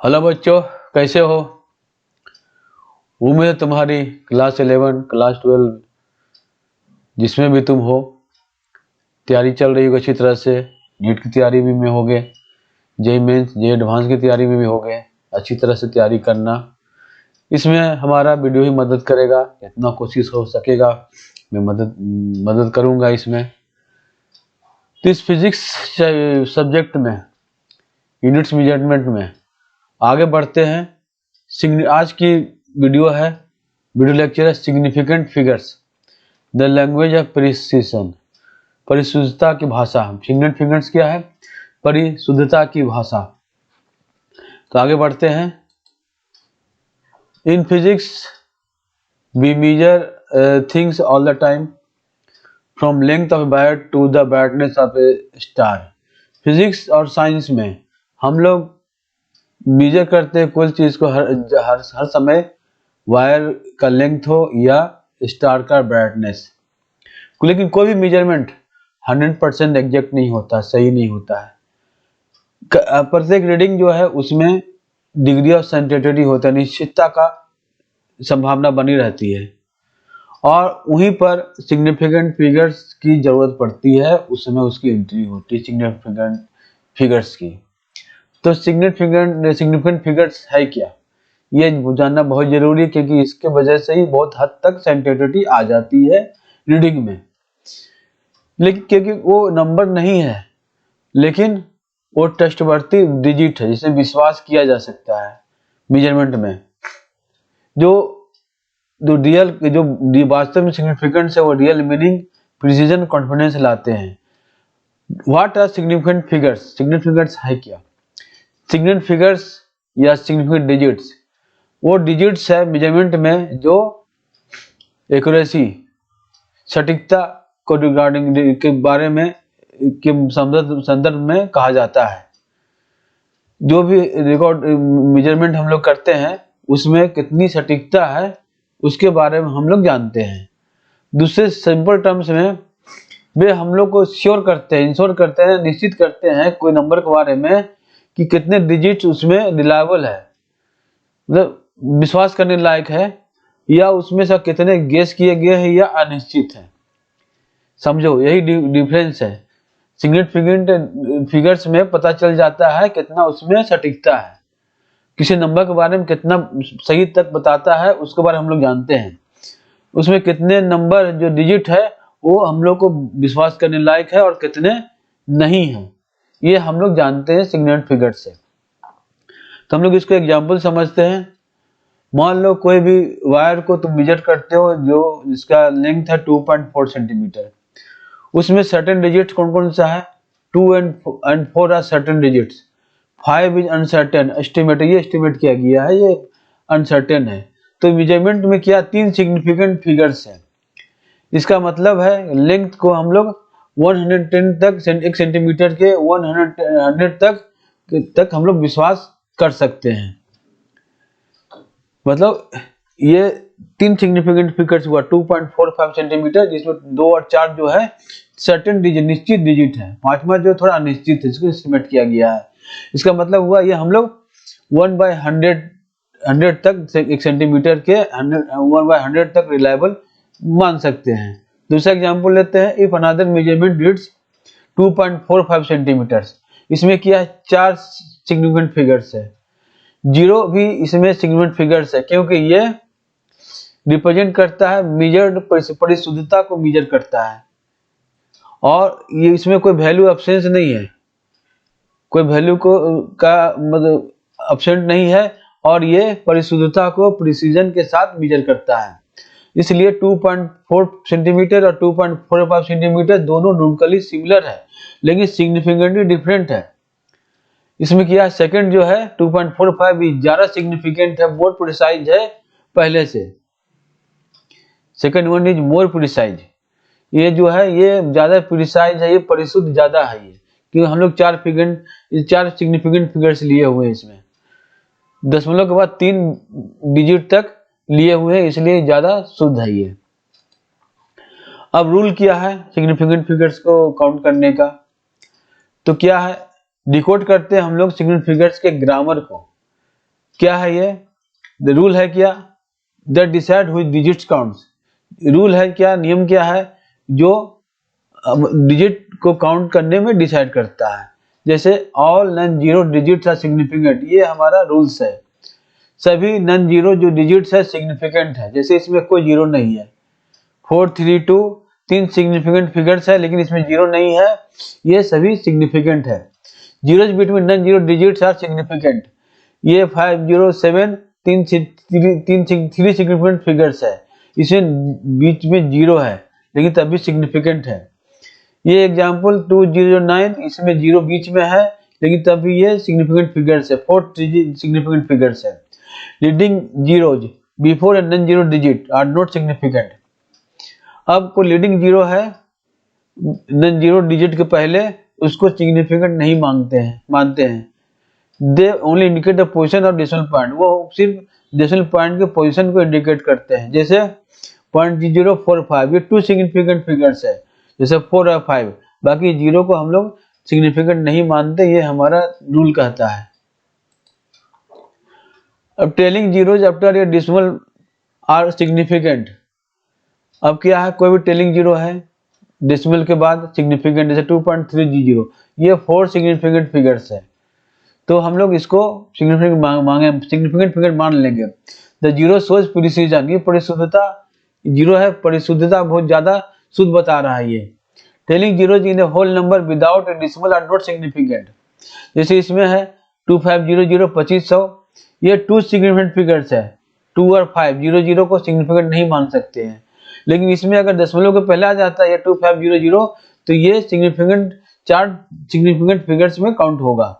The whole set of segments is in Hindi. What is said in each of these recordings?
हेलो बच्चों, कैसे हो? उम्मीद है तुम्हारी क्लास 11 क्लास 12 जिसमें भी तुम हो तैयारी चल रही होगी अच्छी तरह से। नीट की तैयारी भी में होगे, जेई मेंस जेई एडवांस की तैयारी में भी होगे। अच्छी तरह से तैयारी करना, इसमें हमारा वीडियो ही मदद करेगा। इतना कोशिश हो सकेगा मैं मदद करूंगा इसमें। तो इस फिजिक्स सब्जेक्ट में यूनिट्स मेजरमेंट में आगे बढ़ते हैं। आज की वीडियो लेक्चर है significant figures, the language of precision, परिशुद्धता की भाषा। सिग्निफिकेंट फिगर्स क्या है? परिशुद्धता की भाषा। तो आगे बढ़ते हैं। In physics we measure things all the time from length of wire to the brightness of a star. Physics और साइंस में हम लोग मेजर करते हैं कोई चीज को हर समय, वायर का लेंथ हो या स्टार का ब्राइटनेस। लेकिन कोई भी मेजरमेंट 100% एग्जैक्ट नहीं होता, सही नहीं होता है। प्रत्येक रीडिंग जो है उसमें डिग्री ऑफ सेंसिटिविटी होता है, निश्चितता का संभावना बनी रहती है। और वहीं पर सिग्निफिकेंट फिगर्स की जरूरत पड़ती है, उस समय उसकी एंट्री होती है सिग्निफिकेंट फिगर्स की। तो सिग्निफिकेंट फिगर्स है क्या, ये जानना बहुत जरूरी है, क्योंकि इसके वजह से ही बहुत हद तक सेंसिटिविटी आ जाती है रीडिंग में। लेकिन क्योंकि वो नंबर नहीं है, लेकिन वो ट्रस्टवर्थी डिजिट है जिसे विश्वास किया जा सकता है मेजरमेंट में। जो वास्तव में सिग्निफिकेंस है, वो रियल मीनिंग, प्रिसीजन, कॉन्फिडेंस लाते हैं। What are significant figures? Significance है क्या? सिग्निफिकेंट फिगर्स या सिग्निफिकेंट डिजिट्स वो डिजिट्स है मेजरमेंट में जो एक्यूरेसी, सटीकता को रिगार्डिंग के बारे में के संदर्भ में कहा जाता है। जो भी रिकॉर्ड मेजरमेंट हम लोग करते हैं उसमें कितनी सटीकता है उसके बारे में हम लोग जानते हैं। दूसरे सिंपल टर्म्स में वे हम लोग को इंश्योर करते हैं, निश्चित करते हैं कोई नंबर के बारे में कि कितने डिजिट उसमें रिलायबल है, मतलब विश्वास करने लायक है, या उसमें से कितने गेस किए गए हैं या अनिश्चित है। समझो, यही डिफरेंस है। सिग्निफिकेंट फिगर्स में पता चल जाता है कितना उसमें सटीकता है, किसी नंबर के बारे में कितना सही तक बताता है उसके बारे में हम लोग जानते हैं। उसमें कितने नंबर जो डिजिट है वो हम लोग को विश्वास करने लायक है और कितने नहीं है, ये हम लोग जानते हैं सिग्निफिकेंट फिगर से। तो हम लोग इसको एग्जाम्पल समझते हैं। मान लो कोई भी वायर को तुम मेजर करते हो जो जिसका लेंथ है 2.4 सेंटीमीटर। उसमें सर्टेन डिजिट्स कौन कौन सा है? 2 and 4 are certain digits, 5 is uncertain. Estimate, ये एस्टिमेट किया गया है, ये अनसर्टेन है। तो मेजरमेंट में क्या 3 सिग्निफिकेंट फिगर्स है। इसका मतलब है लेंथ को हम लोग 110 तक, 1 सेंटीमीटर के 100 तक हम लोग विश्वास कर सकते हैं। मतलब ये 3 सिग्निफिकेंट फिगर्स हुआ 2.45 सेंटीमीटर, जिसमें 2 और 4 जो है सर्टेन डिजिट, निश्चित डिजिट है। 5वां जो थोड़ा अनिश्चित है, इसको एस्टिमेट किया गया है। इसका मतलब हुआ ये हम लोग 1/100 तक, 1 सेंटीमीटर के 1/100 तक रिलायबल मान सकते हैं। दूसरा एग्जांपल लेते हैं। If another measurement reads 2.45 centimetre, इसमें क्या है? 4 सिग्निफिकेंट फिगर्स है। 0 भी इसमें सिग्निफिकेंट फिगर्स है, क्योंकि ये रिप्रेजेंट करता है मेजर्ड परिशुद्धता को मेजर करता है, और ये इसमें कोई वैल्यू एब्सेंस नहीं है, कोई वैल्यू का मतलब एब्सेंट नहीं है, और ये परिशुद्धता को प्रिसीजन के साथ मेजर करता है। इसलिए 2.4 सेंटीमीटर और 2.45 सेंटीमीटर दोनों न्यूमेरिकली सिमिलर है, लेकिन सिग्निफिकेंटली डिफरेंट है। इसमें क्या है? सेकंड जो है 2.45 ज्यादा सिग्निफिकेंट है, मोर प्रिसाइज है पहले से। Second one is more precise, ये जो है ये ज्यादा प्रिसाइज है, ये परिशुद्ध ज्यादा है ये, क्योंकि हम लोग 4 सिग्निफिकेंट फिगर्स लिए हुए हैं इसमें, दशमलव के बाद 3 डिजिट तक लिए हुए हैं, इसलिए ज्यादा शुद्ध है ये। अब रूल क्या है सिग्निफिकेंट फिगर्स को काउंट करने का? तो क्या है, डिकोड करते हैं हम लोग सिग्निफिकेंट फिगर्स के ग्रामर को। क्या है ये? द रूल है क्या? That decide which digits counts. Rule है क्या, नियम क्या है जो डिजिट को काउंट करने में डिसाइड करता है। जैसे all non zero digits are significant, ये हमारा रूल्स है। सभी नॉन जीरो जो डिजिट्स है सिग्निफिकेंट है, जैसे इसमें कोई जीरो नहीं है। 4, 3, 2 तीन सिग्निफिकेंट फिगर्स है लेकिन इसमें जीरो नहीं है, ये सभी सिग्निफिकेंट है। Zeros between non zero digits are significant. ये 5, 0, 7 तीन थ्री सिग्निफिकेंट फिगर्स है, इसमें बीच में जीरो है लेकिन तब भी सिग्निफिकेंट है। ये एग्जांपल 2009, इसमें जीरो बीच में है लेकिन तब भी ये सिग्निफिकेंट फिगर्स है। 4 सिग्निफिकेंट फिगर्स है। Leading zeros before and non zero digit are not significant. अब कोई लीडिंग जीरो है नॉन जीरो डिजिट के पहले, उसको सिग्निफिकेंट नहीं मानते हैं। They only indicate the position of decimal point, वो सिर्फ डेसिमल पॉइंट के पोजीशन को इंडिकेट करते हैं। जैसे 0.045 ये 2 सिग्निफिकेंट फिगर्स है, जैसे 4 और 5, बाकी जीरो को हम लोग सिग्निफिकेंट नहीं मानते, ये हमारा रूल कहता है। अब trailing zeros after a decimal are significant. अब क्या है, कोई भी टेलिंग जीरो है डेसिमल के बाद सिग्निफिकेंट, जैसे 2.300, ये 4 सिग्निफिकेंट फिगर्स है, तो हम लोग इसको सिग्निफिकेंट फिगर मान लेंगे। द जीरो शोज प्रिसीजन, ये परिशुद्धता जीरो है, परिशुद्धता बहुत ज्यादा शुद्ध बता रहा है ये। Trailing zeros in a whole number without a decimal are not significant. जैसे इसमें है 2500 2500, ये 2 सिग्निफिकेंट फिगर्स है, 2 और 5, 00 को सिग्निफिकेंट नहीं मान सकते हैं। लेकिन इसमें अगर दशमलव के पहले आ जाता है 2500, तो ये सिग्निफिकेंट 4 सिग्निफिकेंट फिगर्स में काउंट होगा।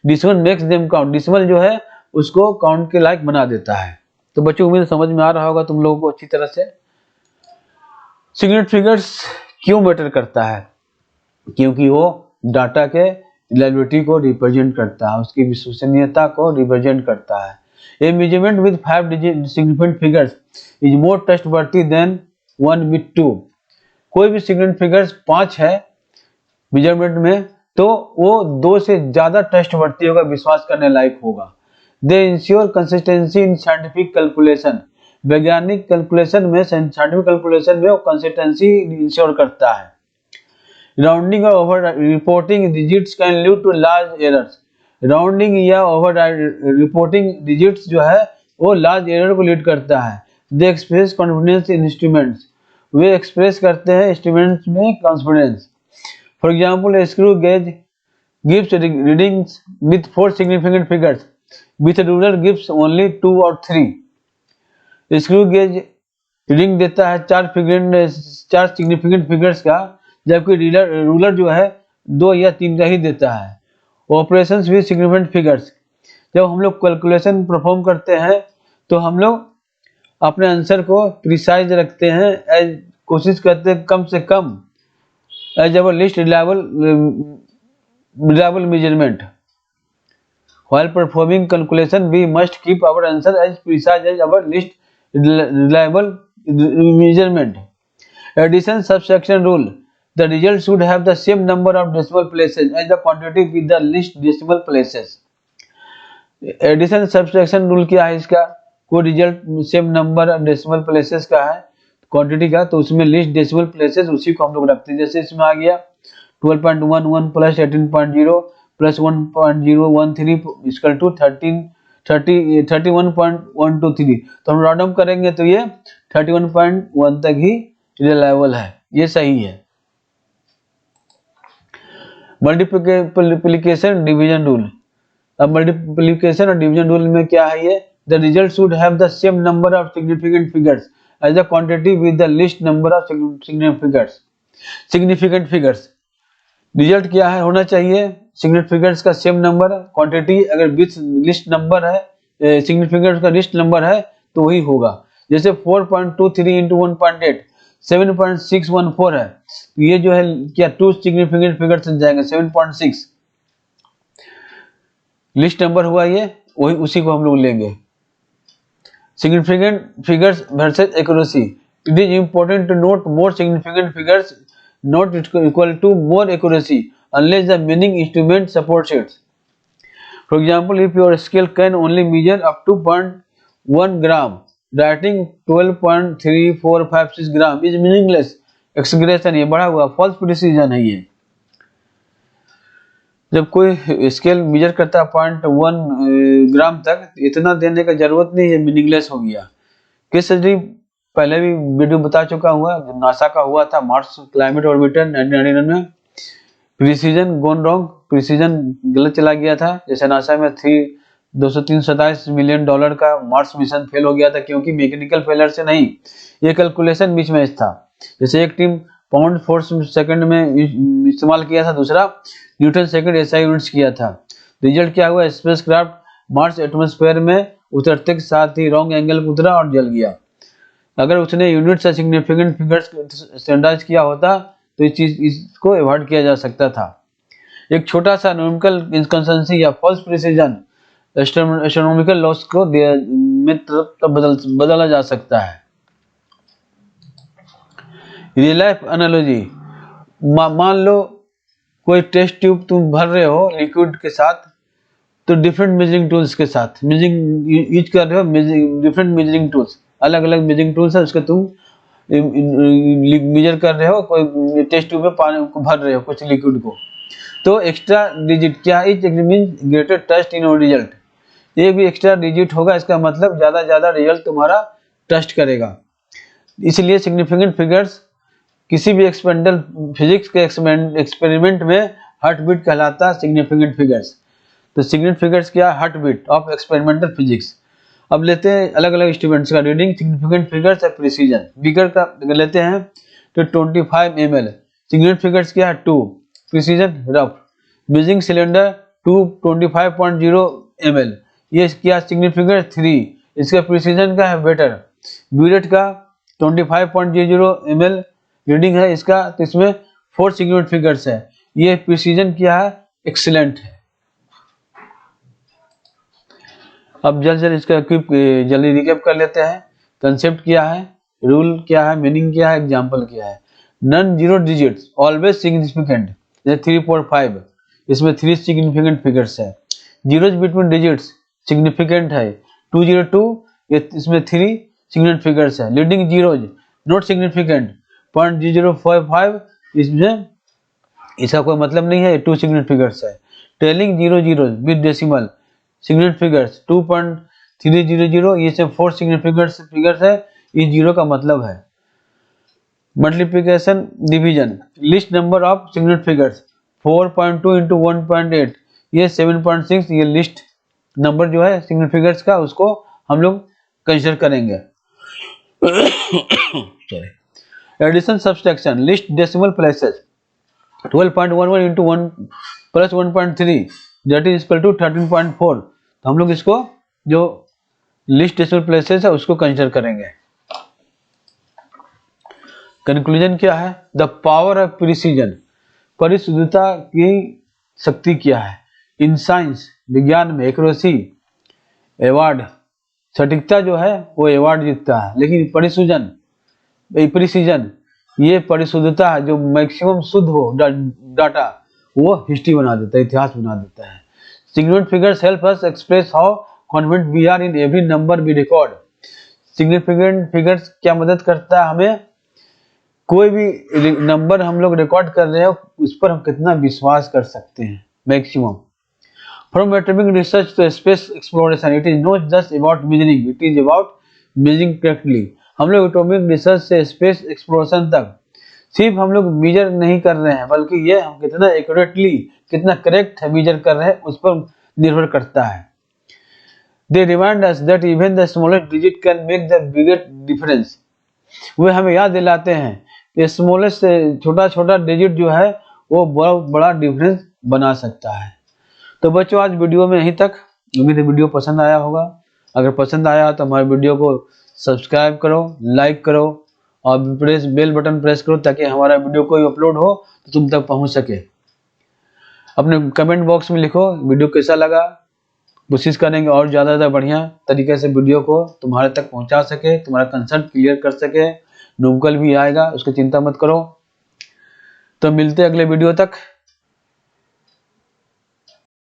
Decimal makes them count, decimal जो है उसको काउंट के लायक बना देता है। तो बच्चों उम्मीद समझ में आ रहा होगा तुम लोगों को अच्छी तरह से। सिग्निफिकेंट फिगर्स क्यों मैटर करता है? क्योंकि वो डाटा के रिलायबिलिटी को रिप्रेजेंट करता है, उसकी विश्वसनीयता को रिप्रेजेंट करता है। A measurement with 5 digit significant figures is more trustworthy than 1 with 2। कोई भी सिग्निफिकेंट फिगर्स 5 है मेजरमेंट में, तो वो 2 से ज्यादा ट्रस्टवर्थी होगा, विश्वास करने लायक होगा। They ensure consistency in scientific calculation, वैज्ञानिक कैलकुलेशन में, साइंटिफिक कैलकुलेशन में वो कंसिस्टेंसी इंश्योर करता है। राउंडिंग और over reporting digits can lead to large errors. Rounding या ओवर रिपोर्टिंग डिजिट्स जो है वो लार्ज एरर को लीड करता है। They express confidence in instruments, वे एक्सप्रेस करते हैं इंस्ट्रूमेंट्स में confidence. For example screw gauge gives readings with 4 significant figures, with a ruler gives only 2 or 3। Screw gauge reading देता है 4 सिग्निफिकेंट फिगर्स का, जबकि रूलर जो है 2 या 3 का ही देता है। ऑपरेशंस विद सिग्निफिकेंट फिगर्स, जब हम लोग कैलकुलेशन परफॉर्म करते हैं तो हम लोग अपने आंसर को प्रिसाइज रखते हैं, कोशिश करते हैं कम से कम as our least reliable measurement. While performing calculation, we must keep our answer as precise as our least reliable measurement. Addition subtraction rule: the result should have the same number of decimal places as the quantity with the least decimal places. Addition subtraction rule क्या है इसका? कोई result same number decimal places का है क्वांटिटी का, तो उसमें लीस्ट डेसिमल प्लेसेस उसी को हम लोग रखते हैं। जैसे इसमें आ गया 12.11 प्लस 18.0 प्लस 1.013 इक्वल टू 31.123, तो हम राउंड अप करेंगे तो ये 31.1 तक ही रिलायबल है, ये सही है। Multiplication division rule. अब मल्टीप्लिकेशन और डिवीजन रूल में क्या है ये? The result should have the same number of significant figures as the quantity with the least number of significant figures. Result क्या है होना चाहिए? सिग्निफिकेंट फिगर्स का सेम नंबर, क्वांटिटी अगर लिस्ट नंबर है, सिग्निफिकेंट का लिस्ट नंबर है तो वही होगा। जैसे 4.23 इंटू 1.8 7.614 है, तो ये जो है क्या 2 सिग्निफिकेंट फिगर्स जाएंगे, 7.6 लिस्ट नंबर हुआ ये, वही उसी को हम लोग लेंगे। Significant figures versus accuracy. It is important to note more significant figures not equal to more accuracy unless the meaning instrument supports it. For example, if your scale can only measure up to 0.1 gram, writing 12.3456 gram is meaningless exaggeration. ये बढ़ा हुआ false precision है ये। जब कोई स्केल मेजर करता है 0.1 ग्राम तक, इतना देने का जरूरत नहीं है, मीनिंगलेस हो गया। केस स्टडी पहले भी वीडियो बता चुका हुआ, नासा का हुआ था मार्स क्लाइमेट ऑर्बिटर 1999 में। प्रिसीजन गोन रॉन्ग, प्रिसीजन गलत चला गया था। जैसे नासा में 227 मिलियन डॉलर का मार्स मिशन फेल हो गया था, क्योंकि मैकेनिकल फेलर से नहीं, ये कैलकुलेशन मिसमैच था। जैसे एक टीम पाउंड फोर्स सेकंड में इस्तेमाल किया था, दूसरा न्यूटन सेकंड एसआई यूनिट्स किया था। रिजल्ट क्या हुआ? स्पेसक्राफ्ट मार्स एटमॉस्फेयर में उतरते के साथ ही रॉन्ग एंगल पर उतरा और जल गया। अगर उसने यूनिट्स या सिग्निफिकेंट फिगर्स स्टैंडर्डाइज किया होता तो इस चीज इसको अवॉइड किया जा सकता था। एक छोटा सा न्यूमेरिकल इनकंसिस्टेंसी या फॉल्स प्रिसिजन एस्ट्रोनॉमिकल लॉस को में बदला जा सकता है। रियल लाइफ एनालॉजी, मान लो कोई टेस्ट ट्यूब तुम भर रहे हो लिक्विड के साथ, तो डिफरेंट मेजरिंग टूल्स के साथ मेजरिंग यूज कर रहे हो, डिफरेंट मेजरिंग टूल्स, अलग अलग मेजरिंग टूल्स है, उसका तुम मेजर कर रहे हो, कोई टेस्ट ट्यूब में पानी को भर रहे हो कुछ लिक्विड को, तो एक्स्ट्रा डिजिट क्या mean greater trust in your result. ये भी एक्स्ट्रा डिजिट होगा, इसका मतलब ज्यादा रिजल्ट तुम्हारा ट्रस्ट करेगा। इसलिए सिग्निफिकेंट फिगर्स किसी भी एक्सपेरिमेंटल फिजिक्स के एक्सपेरिमेंट में हार्ट बीट कहलाता है सिग्निफिकेंट फिगर्स। तो सिग्निफिकेंट फिगर्स क्या? Heart beat of experimental physics. अब लेते हैं अलग अलग इंस्ट्रूमेंट्स का रीडिंग, सिग्निफिकेंट फिगर्स या प्रिसीजन। बीकर का लेते हैं तो 25 ml, सिग्निफिकेंट फिगर्स क्या है? 2, precision rough. Measuring cylinder 25.0 ml, ये क्या? सिग्निफिकेंट फिगर 3, इसका प्रिसीजन का है बेटर। ब्यूरेट का 25.00 ml रीडिंग है इसका, तो इसमें 4 सिग्निफिकेंट फिगर्स है, ये प्रिसीजन क्या है? एक्सीलेंट है। अब जल्द इसका जल्दी रिकैप कर लेते हैं। कंसेप्ट क्या है, रूल क्या है, मीनिंग क्या है, एग्जांपल क्या है। Non zero digits always significant, जैसे 3, 4, 5, इसमें 3 सिग्निफिकेंट फिगर्स है। जीरोज बिटवीन डिजिट्स सिग्निफिकेंट है, 202, ये इसमें 3 सिग्निफिकेंट फिगर्स है। लीडिंग जीरोज नॉट सिग्निफिकेंट 0.0055, इसमें इसका कोई मतलब नहीं है, 2 सिग्निफिकेंट फिगर्स है। Trailing zero zeros with decimal significant figures 2.300, ये सब 4 सिग्निफिकेंट फिगर्स है, ये जीरो का मतलब है। Multiplication division, list number of significant figures 4.2 into 1.8, ये 7.6, ये लिस्ट नंबर जो है सिग्निफिकेंट फिगर्स का, उसको हम लोग कंसीडर करेंगे। Sorry. Addition subtraction, least decimal places 12.11 into 1 plus 1.3 that is equal to 13.4, तो हम लोग इसको जो लिस्ट डेसिमल प्लेसेस है उसको कंसीडर करेंगे। कंक्लूजन क्या है? द पावर ऑफ प्रिसीजन, परिशुद्धता की शक्ति क्या है। इन साइंस, विज्ञान में एक्यूरेसी अवार्ड, सटीकता जो है वो अवार्ड जीतता है, लेकिन प्रिसीजन ये परिशुद्धता है, जो मैक्सिमम शुद्ध हो डाटा, वो हिस्ट्री बना देता है, इतिहास बना देता है। Significant figures help us express how confident we are in every number we record. Significant figures क्या मदद करता है हमें? कोई भी नंबर हम लोग रिकॉर्ड कर रहे हो, उस पर हम कितना विश्वास कर सकते हैं, maximum. From atomic research to space exploration, it is not just about measuring, it is about measuring correctly. हम लोग एटॉमिक रिसर्च से स्पेस एक्सप्लोरेशन तक सिर्फ हम लोग मेजर नहीं कर रहे हैं, बल्कि ये हम कितना एक्यूरेटली, कितना करेक्ट है मेजर कर रहे हैं, उस पर निर्भर करता है। They remind us that even the smallest digit can make the biggest difference. वे हमें याद दिलाते हैं कि स्मॉलेस्ट छोटा डिजिट जो है वो बहुत बड़ा डिफरेंस बना सकता है। तो बच्चों, आज वीडियो में यहीं तक। उम्मीद है वीडियो पसंद आया होगा। अगर पसंद आया तो हमारे वीडियो को सब्सक्राइब करो, लाइक करो और बेल बटन प्रेस करो, ताकि हमारा वीडियो कोई अपलोड हो तो तुम तक पहुंच सके। अपने कमेंट बॉक्स में लिखो वीडियो कैसा लगा। कोशिश करेंगे और ज़्यादा बढ़िया तरीके से वीडियो को तुम्हारे तक पहुंचा सके, तुम्हारा कंसेप्ट क्लियर कर सके। न्यूमेरिकल भी आएगा, उसकी चिंता मत करो। तो मिलते हैं अगले वीडियो तक।